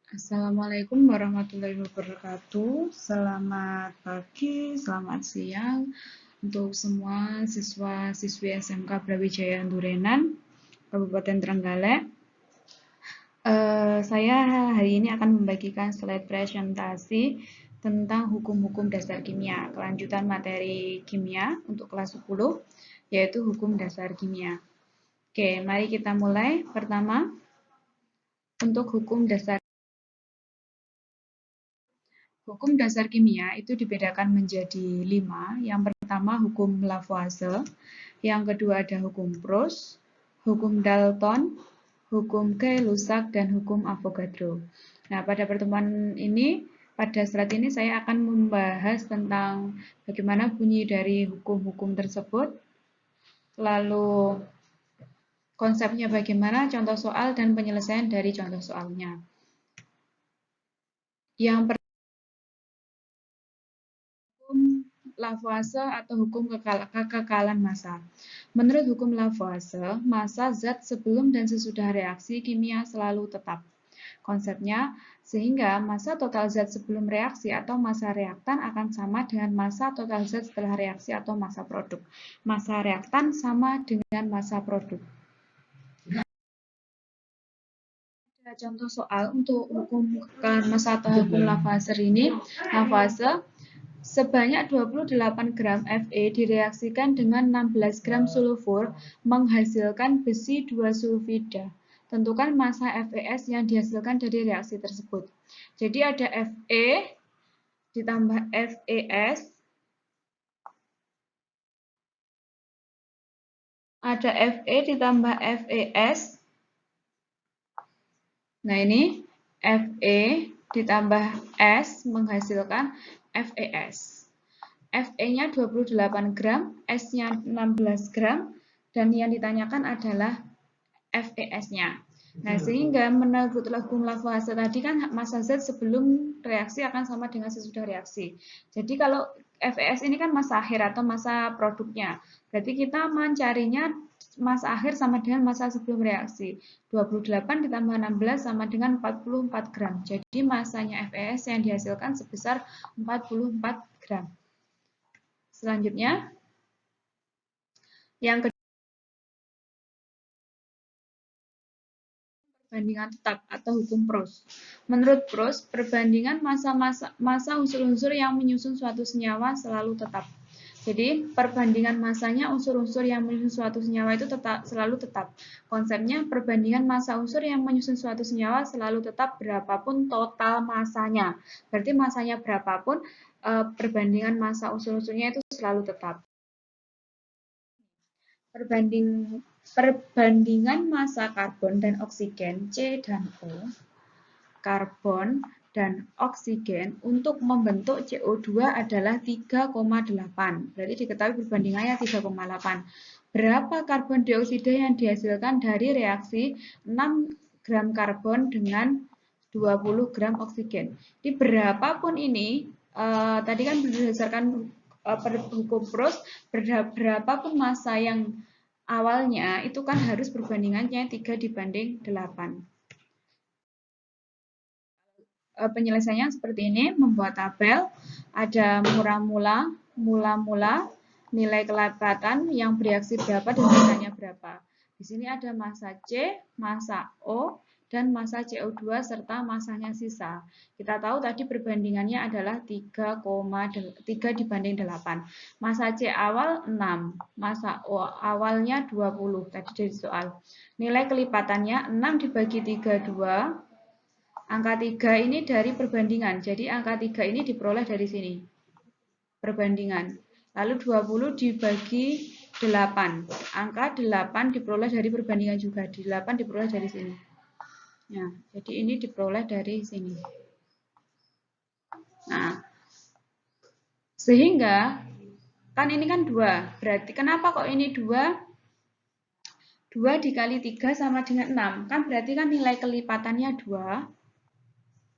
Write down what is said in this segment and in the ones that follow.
Assalamualaikum warahmatullahi wabarakatuh. Selamat pagi, selamat siang untuk semua siswa-siswi SMK Brawijaya Durenan, Kabupaten Trenggalek. Saya hari ini akan membagikan slide presentasi tentang hukum-hukum dasar kimia, kelanjutan materi kimia untuk kelas 10, yaitu hukum dasar kimia. Oke, mari kita mulai. Pertama, untuk hukum dasar kimia itu dibedakan menjadi 5. Yang pertama hukum Lavoisier, yang kedua ada hukum Proust, hukum Dalton, hukum Gay-Lussac, dan hukum Avogadro. Nah, pada pertemuan ini, pada slide ini saya akan membahas tentang bagaimana bunyi dari hukum-hukum tersebut, lalu konsepnya bagaimana, contoh soal, dan penyelesaian dari contoh soalnya. Yang Lavoisier atau hukum kekekalan massa. Menurut hukum Lavoisier, massa zat sebelum dan sesudah reaksi kimia selalu tetap. Konsepnya, sehingga massa total zat sebelum reaksi atau massa reaktan akan sama dengan massa total zat setelah reaksi atau massa produk. Massa reaktan sama dengan massa produk. Ada contoh soal untuk hukum kekekalan massa atau hukum Lavoisier ini. Lavoisier, sebanyak 28 gram Fe direaksikan dengan 16 gram sulfur menghasilkan besi 2 sulfida. Tentukan massa FeS yang dihasilkan dari reaksi tersebut. Jadi ada Fe ditambah FeS, ada Fe ditambah FeS. Nah ini Fe ditambah S menghasilkan FeS. Fe-nya 28 gram, S-nya 16 gram, dan yang ditanyakan adalah FeS-nya. Nah, sehingga menurut hukum Lavoisier tadi kan massa zat sebelum reaksi akan sama dengan sesudah reaksi. Jadi kalau FeS ini kan massa akhir atau massa produknya. Berarti kita mencarinya massa akhir sama dengan massa sebelum reaksi. 28 ditambah 16 sama dengan 44 gram. Jadi massanya FeS yang dihasilkan sebesar 44 gram. Selanjutnya, yang kedua, perbandingan tetap atau hukum Proust. Menurut Proust, perbandingan massa unsur-unsur yang menyusun suatu senyawa selalu tetap. Jadi, perbandingan massanya unsur-unsur yang menyusun suatu senyawa itu selalu tetap. Konsepnya, perbandingan massa unsur yang menyusun suatu senyawa selalu tetap berapapun total massanya. Berarti massanya berapapun, perbandingan massa unsur-unsurnya itu selalu tetap. Perbandingan massa karbon dan oksigen C dan O, karbon dan oksigen untuk membentuk CO2 adalah 3,8. Berarti diketahui perbandingannya 3,8. Berapa karbon dioksida yang dihasilkan dari reaksi 6 gram karbon dengan 20 gram oksigen. Jadi berapapun ini, tadi kan berdasarkan hukum Proust, berapapun massa yang awalnya itu kan harus perbandingannya 3 dibanding 8. Penyelesaiannya seperti ini, membuat tabel, ada mula-mula, nilai kelipatan yang bereaksi berapa dan masanya berapa. Di sini ada massa C, massa O, dan massa CO2 serta massanya sisa. Kita tahu tadi perbandingannya adalah 3 dibanding 8. Massa C awal 6, massa O awalnya 20, tadi dari soal. Nilai kelipatannya 6 dibagi 32, angka 3 ini dari perbandingan. Jadi angka 3 ini diperoleh dari sini. Perbandingan. Lalu 20 dibagi 8. Angka 8 diperoleh dari perbandingan juga. 8 diperoleh dari sini. Nah, jadi ini diperoleh dari sini. Nah, sehingga kan ini kan 2. Berarti kenapa kok ini 2? 2 dikali 3 sama dengan 6. Kan berarti kan nilai kelipatannya 2.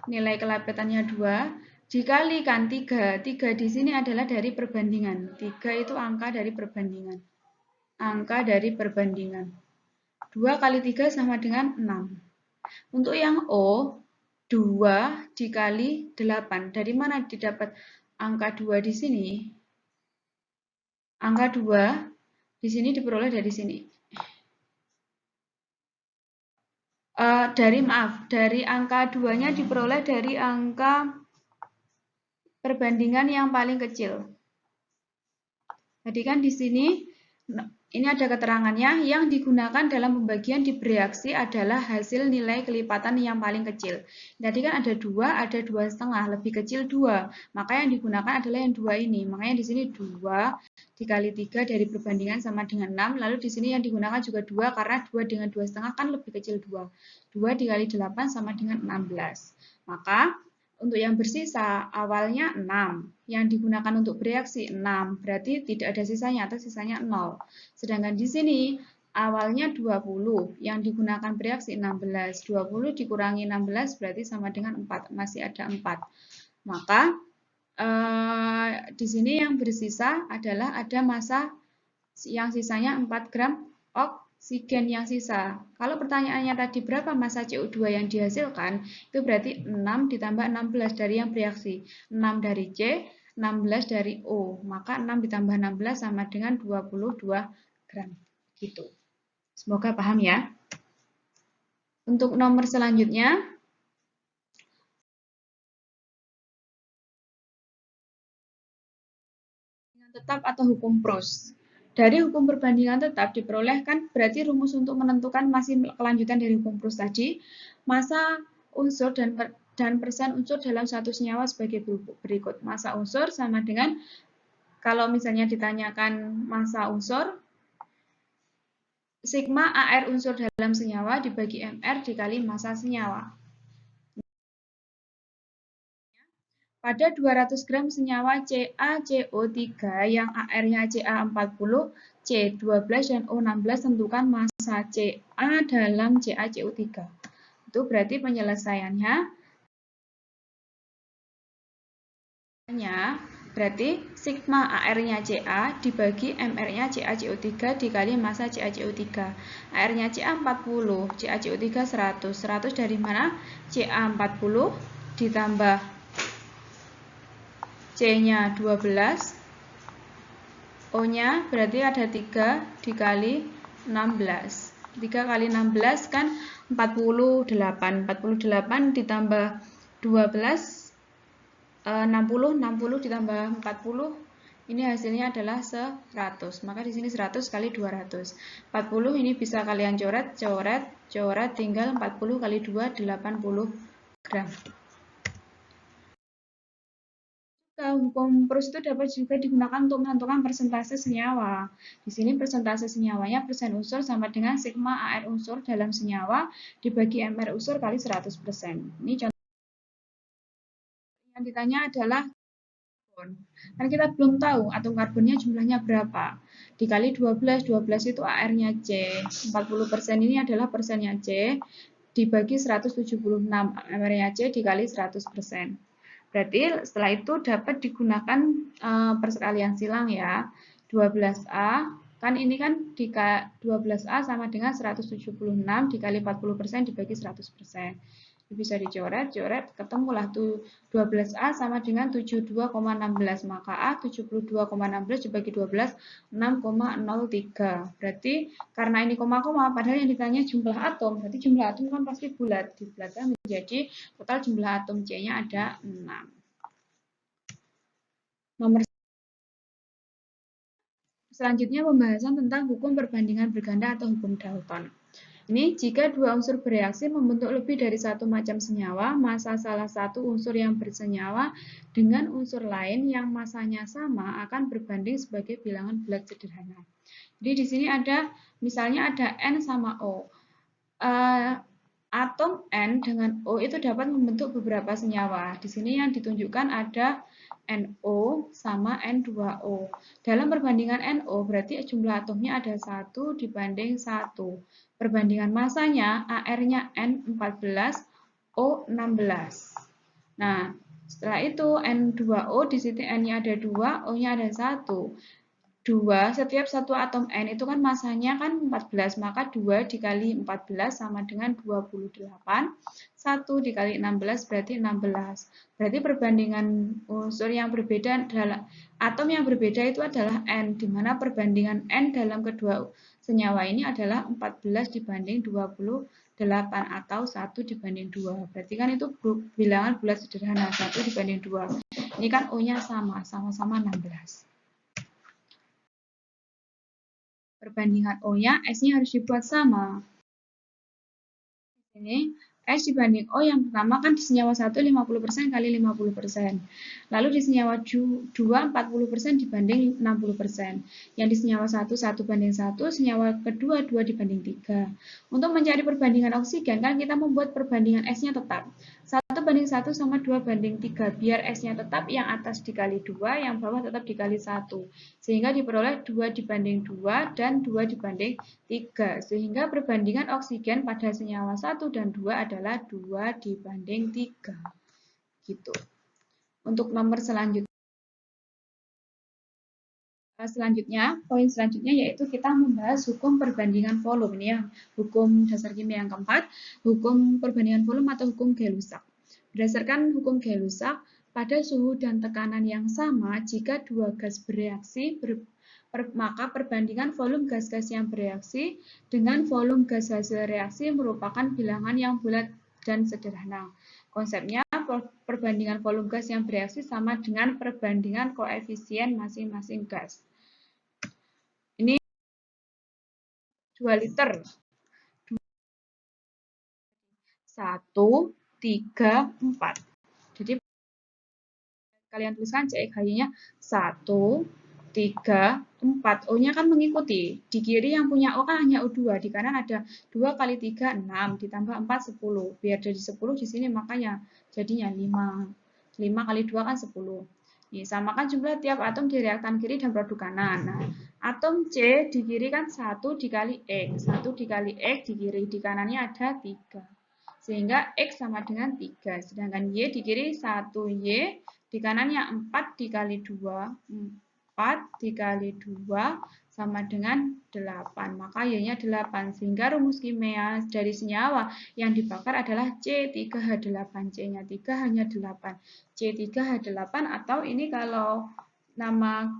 Nilai kelipatannya 2 dikalikan 3. 3 di sini adalah dari perbandingan. 3 itu angka dari perbandingan. Angka dari perbandingan. 2 kali 3 sama dengan 6. Untuk yang O, 2 dikali 8. Dari mana didapat angka 2 di sini? Angka 2 di sini diperoleh dari sini. Dari angka 2-nya diperoleh dari angka perbandingan yang paling kecil. Jadi kan di sini ini ada keterangannya, yang digunakan dalam pembagian di bereaksi adalah hasil nilai kelipatan yang paling kecil. Jadi kan ada 2, ada 2,5, lebih kecil 2. Maka yang digunakan adalah yang 2 ini. Makanya di sini 2 dikali 3 dari perbandingan sama dengan 6. Lalu di sini yang digunakan juga 2 karena 2 dengan 2,5 kan lebih kecil 2. 2 dikali 8 sama dengan 16. Maka untuk yang bersisa awalnya 6, yang digunakan untuk bereaksi 6, berarti tidak ada sisanya atau sisanya 0. Sedangkan di sini awalnya 20, yang digunakan bereaksi 16. 20 dikurangi 16 berarti sama dengan 4, masih ada 4. Maka di sini yang bersisa adalah ada massa yang sisanya 4 gram oksigen yang sisa. Kalau pertanyaannya tadi berapa massa CO2 yang dihasilkan, itu berarti 6 ditambah 16 dari yang bereaksi. 6 dari C, 16 dari O. Maka 6 ditambah 16 sama dengan 22 gram. Gitu. Semoga paham ya. Untuk nomor selanjutnya, tetap atau hukum Proust. Dari hukum perbandingan tetap diperolehkan berarti rumus untuk menentukan masih kelanjutan dari hukum Proust tadi, massa unsur dan persen unsur dalam satu senyawa sebagai berikut. Massa unsur sama dengan, kalau misalnya ditanyakan massa unsur, sigma AR unsur dalam senyawa dibagi MR dikali massa senyawa. Pada 200 gram senyawa CaCO3 yang AR-nya Ca40, C12 dan O16, tentukan massa Ca dalam CaCO3. Itu berarti penyelesaiannya berarti sigma AR-nya Ca dibagi MR-nya CaCO3 dikali massa CaCO3. AR-nya Ca40, CaCO3 100. 100 dari mana? Ca40 ditambah C-nya 12, O-nya berarti ada 3 dikali 16. 3 kali 16 kan 48. 48 ditambah 12, 60. 60 ditambah 40, ini hasilnya adalah 100. Maka di sini 100 kali 200. 40 ini bisa kalian coret, tinggal 40 kali 2, 80 gram. Hukum Proust itu dapat juga digunakan untuk menentukan persentase senyawa. Di sini persentase senyawanya persen unsur sama dengan sigma AR unsur dalam senyawa dibagi MR unsur kali 100%. Ini contoh yang ditanya adalah karbon. Kan kita belum tahu atom karbonnya jumlahnya berapa. Dikali 12, 12 itu AR-nya C. 40% ini adalah persennya C dibagi 176, MR-nya C dikali 100%. Berarti setelah itu dapat digunakan persekalian silang ya. 12A, kan ini kan 12A sama dengan 176 dikali 40% dibagi 100%. Bisa dicoret, ketemulah tuh 12A sama dengan 72,16. Maka A 72,16 dibagi 12, 6,03. Berarti karena ini koma-koma, padahal yang ditanya jumlah atom, berarti jumlah atom kan pasti bulat. Dibulatkan menjadi total jumlah atom C-nya ada 6. Nomor selanjutnya pembahasan tentang hukum perbandingan berganda atau hukum Dalton. Ini jika dua unsur bereaksi membentuk lebih dari satu macam senyawa, massa salah satu unsur yang bersenyawa dengan unsur lain yang massanya sama akan berbanding sebagai bilangan bulat sederhana. Jadi di sini ada, misalnya ada N sama O. Atom N dengan O itu dapat membentuk beberapa senyawa. Di sini yang ditunjukkan ada NO sama N2O. Dalam perbandingan NO berarti jumlah atomnya ada 1 dibanding 1. Perbandingan massanya AR-nya N14, O16. Nah, setelah itu N2O di sini N-nya ada 2, O-nya ada 1. 2, setiap satu atom N itu kan masanya kan 14, maka 2 dikali 14 sama dengan 28, 1 dikali 16 berarti 16. Berarti perbandingan unsur yang berbeda adalah, atom yang berbeda itu adalah N, di mana perbandingan N dalam kedua senyawa ini adalah 14 dibanding 28 atau 1 dibanding 2. Berarti kan itu bilangan bulat sederhana, 1 dibanding 2. Ini kan O-nya sama-sama 16. Perbandingan O-nya, S-nya harus dibuat sama. Ini S dibanding O yang pertama kan di senyawa 1 50% kali 50%. Lalu di senyawa 2 40% dibanding 60%. Yang di senyawa 1 1 banding 1, senyawa kedua 2 dibanding 3. Untuk mencari perbandingan oksigen kan kita membuat perbandingan S-nya tetap. 1 banding 1 sama 2 banding 3. Biar S-nya tetap, yang atas dikali 2, yang bawah tetap dikali 1. Sehingga diperoleh 2 dibanding 2 dan 2 dibanding 3. Sehingga perbandingan oksigen pada senyawa 1 dan 2 adalah 2 dibanding 3. Gitu. Untuk nomor selanjutnya. Poin selanjutnya yaitu kita membahas hukum perbandingan volume. Ini ya, hukum dasar kimia yang keempat, hukum perbandingan volume atau hukum Gay-Lussac. Berdasarkan hukum Gay-Lussac, pada suhu dan tekanan yang sama, jika dua gas bereaksi, maka perbandingan volume gas-gas yang bereaksi dengan volume gas hasil reaksi merupakan bilangan yang bulat dan sederhana. Konsepnya, perbandingan volume gas yang bereaksi sama dengan perbandingan koefisien masing-masing gas. Ini 2 liter. 1, 3, 4. Jadi kalian tuliskan CXHY-nya 1, 3, 4. O-nya kan mengikuti. Di kiri yang punya O kan hanya O2. Di kanan ada 2 kali 3, 6. Ditambah 4, 10. Biar jadi 10 di sini makanya jadinya 5. 5 kali 2 kan 10. Nih, samakan jumlah tiap atom di reaktan kiri dan produk kanan. Nah, atom C di kiri kan 1 dikali X. 1 dikali X di kiri. Di kanannya ada 3. Sehingga X sama dengan 3. Sedangkan Y di kiri 1Y. Di kanannya 4 dikali 2. 4 dikali 2 sama dengan 8. Maka Y-nya 8. Sehingga rumus kimia dari senyawa yang dibakar adalah C3H8. C-nya 3 hanya 8. C3H8 atau ini kalau nama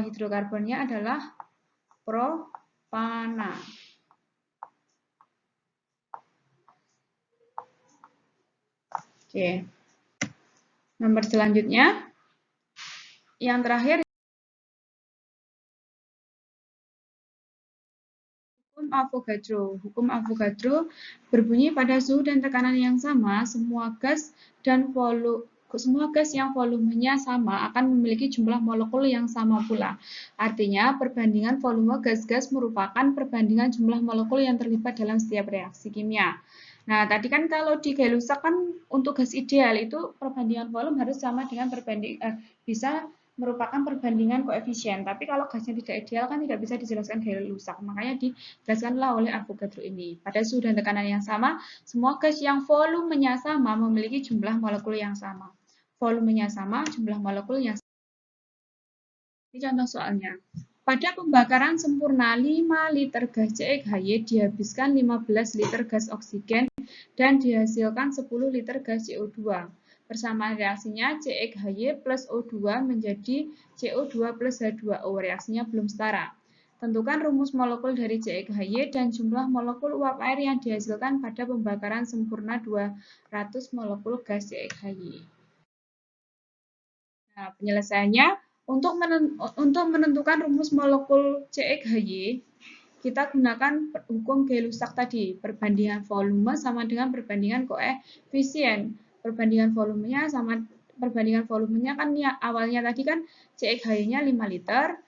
hidrokarbonnya adalah propana. Oke. Nomor selanjutnya, yang terakhir, hukum Avogadro. Hukum Avogadro berbunyi pada suhu dan tekanan yang sama, semua gas yang volumenya sama akan memiliki jumlah molekul yang sama pula. Artinya, perbandingan volume gas-gas merupakan perbandingan jumlah molekul yang terlibat dalam setiap reaksi kimia. Nah, tadi kan kalau di Gay-Lussac kan untuk gas ideal itu perbandingan volume harus sama dengan bisa merupakan perbandingan koefisien. Tapi kalau gasnya tidak ideal kan tidak bisa dijelaskan Gay-Lussac. Makanya dijelaskanlah oleh Avogadro ini. Pada suhu dan tekanan yang sama, semua gas yang volumenya sama memiliki jumlah molekul yang sama. Volumenya sama, jumlah molekul yang sama. Ini contoh soalnya. Pada pembakaran sempurna 5 liter gas CXHY dihabiskan 15 liter gas oksigen dan dihasilkan 10 liter gas CO2. Persamaan reaksinya CXHY plus O2 menjadi CO2 plus H2O. Reaksinya belum setara. Tentukan rumus molekul dari CXHY dan jumlah molekul uap air yang dihasilkan pada pembakaran sempurna 200 molekul gas CXHY. Nah, penyelesaiannya untuk menentukan rumus molekul CXHY, kita gunakan hukum Gay-Lussac tadi, perbandingan volume sama dengan perbandingan koefisien. Perbandingan volumenya kan ya, awalnya tadi kan CXHY-nya 5 liter,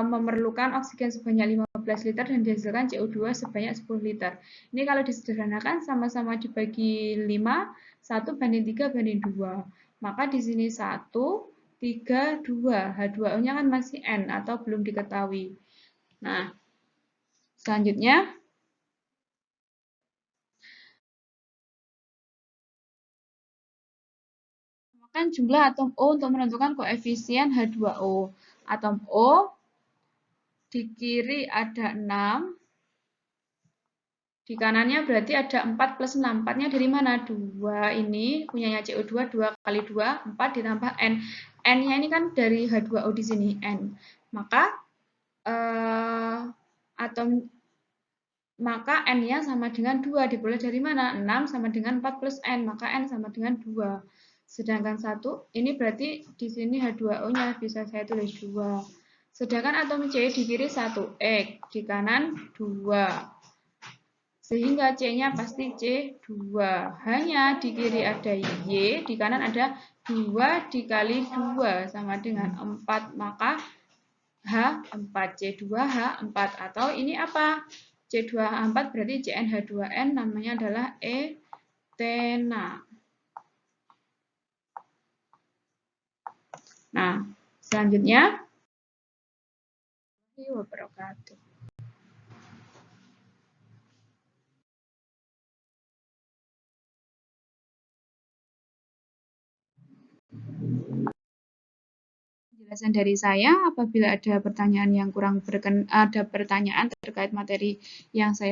memerlukan oksigen sebanyak 15 liter dan dihasilkan CO2 sebanyak 10 liter. Ini kalau disederhanakan sama-sama dibagi 5, 1 banding 3 banding 2. Maka di sini 1, 3, 2. H2O-nya kan masih N atau belum diketahui. Nah, selanjutnya, samakan jumlah atom O untuk menentukan koefisien H2O. atom O, di kiri ada 6, di kanannya berarti ada 4 plus 6. 4-nya dari mana? 2 ini punyanya CO2, 2 kali 2, 4 ditambah N. N-nya ini kan dari H2O di sini, N. Maka N-nya sama dengan 2. Diperoleh dari mana? 6 sama dengan 4 plus N. Maka N sama dengan 2. Sedangkan 1, ini berarti di sini H2O-nya bisa saya tulis 2. Sedangkan atom C di kiri 1X, di kanan 2. Sehingga C-nya pasti C2. Hanya di kiri ada Y, di kanan ada 2 dikali 2 sama dengan 4. Maka H4, C2H4. Atau ini apa? C2H4 berarti CnH2n namanya adalah etena. Nah, selanjutnya. Wabarakatuh. Penjelasan dari saya. Apabila ada pertanyaan yang kurang ada pertanyaan terkait materi yang saya